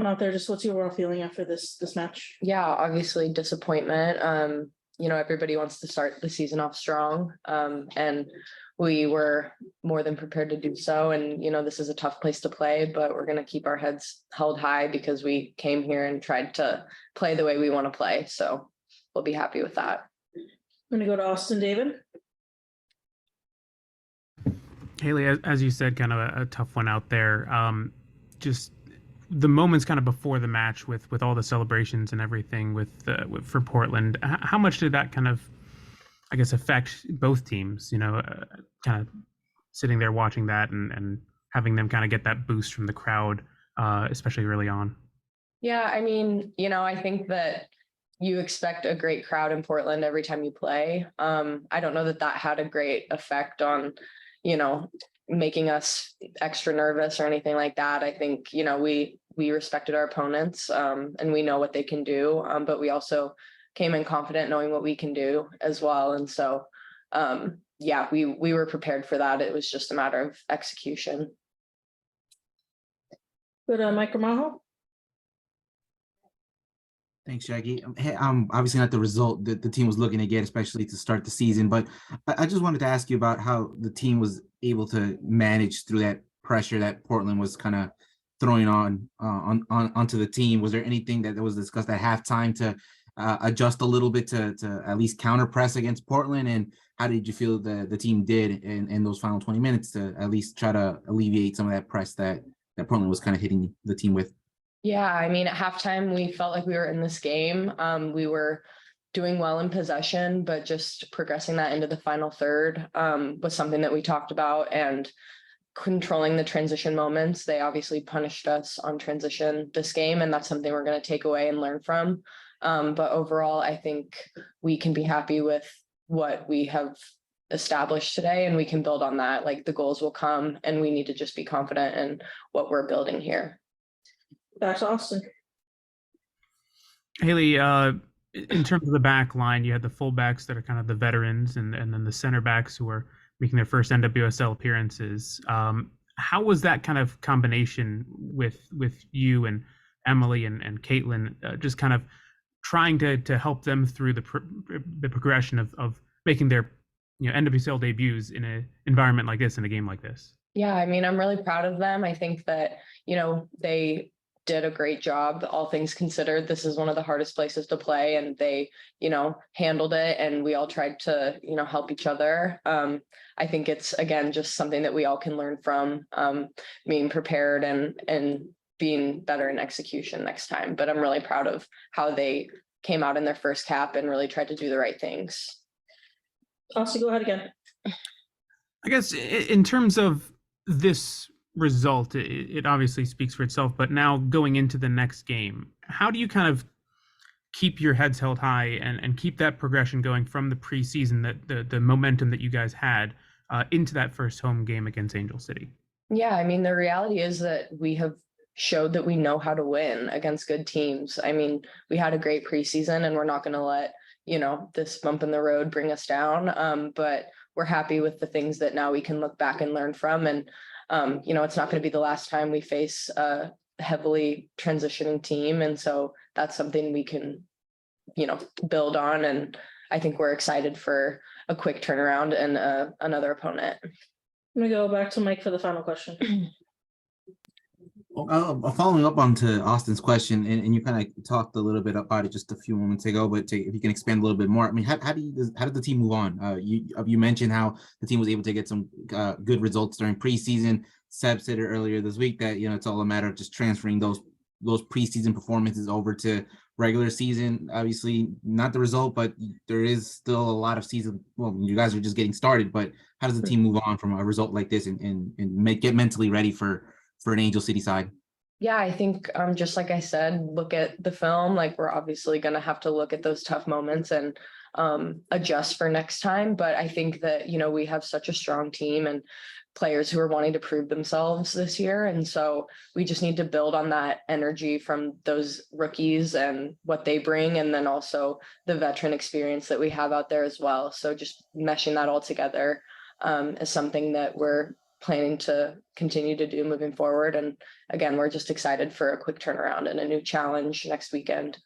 out there, just what's your overall feeling after this match? Yeah, obviously disappointment. Everybody wants to start the season off strong. And we were more than prepared to do so. And, this is a tough place to play, but we're going to keep our heads held high because we came here and tried to play the way we want to play. So we'll be happy with that. I'm going to go to Austin. David. Haley, as you said, kind of a tough one out there. Just the moments kind of before the match with all the celebrations and everything for Portland, how much did that kind of, I guess, affect both teams, kind of sitting there watching that and having them kind of get that boost from the crowd, especially early on? Yeah, I think that you expect a great crowd in Portland every time you play. I don't know that had a great effect on, making us extra nervous or anything like that. I think, we respected our opponents and we know what they can do, but we also came in confident knowing what we can do as well. And so, we were prepared for that. It was just a matter of execution. Good, Mike Romajo. Thanks, Jackie. Hey, obviously not the result that the team was looking to get, especially to start the season, but I just wanted to ask you about how the team was able to manage through that pressure that Portland was kind of throwing onto the team. Was there anything that was discussed at halftime to adjust a little bit to at least counter press against Portland? And how did you feel the team did in those final 20 minutes to at least try to alleviate some of that press that Portland was kind of hitting the team with? Yeah, at halftime, we felt like we were in this game. We were doing well in possession, but just progressing that into the final third was something that we talked about, and controlling the transition moments. They obviously punished us on transition this game, and that's something we're going to take away and learn from. But overall, I think we can be happy with what we have established today, and we can build on that. Like, the goals will come, and we need to just be confident in what we're building here. Back to Austin. Haley, in terms of the back line, you had the fullbacks that are kind of the veterans, and then the center backs who are making their first NWSL appearances. How was that kind of combination with you and Emily and Caitlin, just kind of trying to help them through the progression of making their NWSL debuts in an environment like this, in a game like this? Yeah, I'm really proud of them. I think that, they did a great job, all things considered. This is one of the hardest places to play, and they, handled it, and we all tried to, help each other. I think it's, again, just something that we all can learn from, being prepared and being better in execution next time. But I'm really proud of how they came out in their first cap and really tried to do the right things. Austin, go ahead again. I guess in terms of this result, it obviously speaks for itself, but now going into the next game, how do you kind of keep your heads held high and keep that progression going from the preseason, that the momentum that you guys had into that first home game against Angel City? Yeah, the reality is that we have showed that we know how to win against good teams. We had a great preseason, and we're not going to let this bump in the road bring us down, but we're happy with the things that now we can look back and learn from. And it's not going to be the last time we face a heavily transitioning team. And so that's something we can, build on. And I think we're excited for a quick turnaround and another opponent. I'm going to go back to Mike for the final question. Following up onto Austin's question, and you kind of talked a little bit about it just a few moments ago, but if you can expand a little bit more, how did the team move on? You mentioned how the team was able to get some good results during preseason. Seb said it earlier this week that it's all a matter of just transferring those preseason performances over to regular season. Obviously, not the result, but there is still a lot of season. Well, you guys are just getting started, but how does the team move on from a result like this and get mentally ready for an Angel City side? Yeah, I think just like I said, look at the film. Like, we're obviously going to have to look at those tough moments and adjust for next time. But I think that, we have such a strong team and players who are wanting to prove themselves this year. And so we just need to build on that energy from those rookies and what they bring, and then also the veteran experience that we have out there as well. So just meshing that all together is something that we're planning to continue to do moving forward. And again, we're just excited for a quick turnaround and a new challenge next weekend.